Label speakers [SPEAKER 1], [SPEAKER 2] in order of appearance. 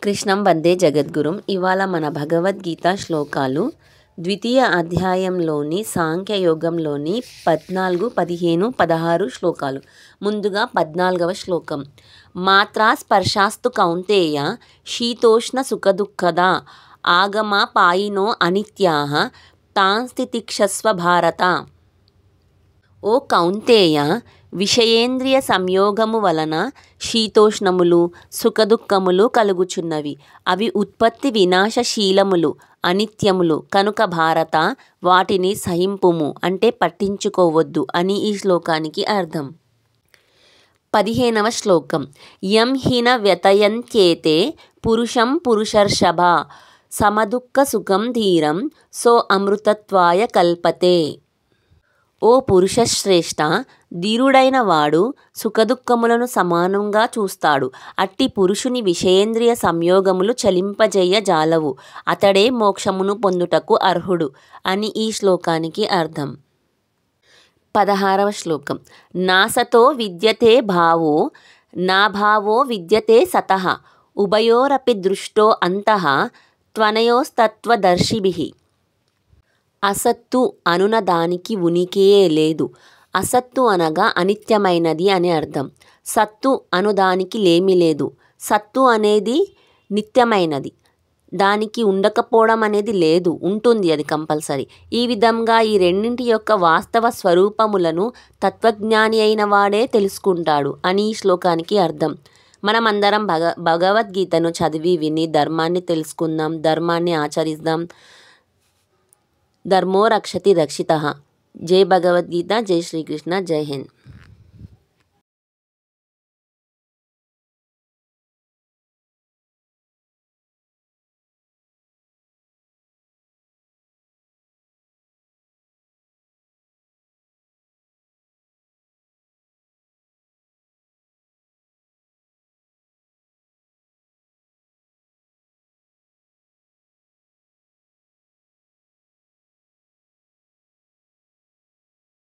[SPEAKER 1] కృష్ణం వందే జగద్గురుం. ఇవాళ మన భగవద్గీత శ్లోకాలు ద్వితీయ అధ్యాయంలోని సాంఖ్యయోగంలోని 14, 15, 16 శ్లోకాలు. ముందుగా 14వ శ్లోకం. మాత్రా స్పర్శాస్తు కౌంతేయ శీతోష్ణ సుఖదుఃఖదా ఆగమపాయినో అనిత్యాః తాన్ స్థితిక్షస్వ భారత. ఓ కౌంతేయ, విషయేంద్రియ సంయోగము వలన శీతోష్ణములు సుఖదుఃఖములు కలుగుచున్నవి. అవి ఉత్పత్తి వినాశశీలములు, అనిత్యములు కనుక భారత వాటిని సహింపుము అంటే పట్టించుకోవద్దు అని ఈ శ్లోకానికి అర్థం. 15వ శ్లోకం. యం హిన వ్యతయంత్యేతే పురుషం పురుషర్షభ సమదుఃఖ సుఖం ధీరం సో అమృతత్వాయ కల్పతే. ఓ పురుషశ్రేష్ఠ, ధీరుడైన వాడు సుఖదుఃఖములను సమానంగా చూస్తాడు. అట్టి పురుషుని విషయేంద్రియ సంయోగములు చలింపజేయ జాలవు. అతడే మోక్షమును పొందుటకు అర్హుడు అని ఈ శ్లోకానికి అర్థం. 16వ శ్లోకం. నాసతో విద్యతే భావో నాభావో విద్యతే సతః ఉభయోరపి దృష్టో అంతః త్వనయోస్తత్వదర్శిభిః. అసత్తు అనున దానికి ఉనికియే లేదు. అసత్తు అనగా అనిత్యమైనది అని అర్థం. సత్తు అనుదానికి లేమి లేదు. సత్తు అనేది నిత్యమైనది, దానికి ఉండకపోవడం అనేది లేదు, ఉంటుంది, అది కంపల్సరీ. ఈ విధంగా ఈ రెండింటి యొక్క వాస్తవ స్వరూపములను తత్వజ్ఞాని అయిన వాడే తెలుసుకుంటాడు అని ఈ శ్లోకానికి అర్థం. మనం అందరం భగవద్గీతను చదివి విని ధర్మాన్ని తెలుసుకుందాం, ధర్మాన్ని ఆచరిద్దాం. ధర్మో రక్షతి రక్షితః. జై భగవద్గీత, జై శ్రీకృష్ణ, జై హింద్.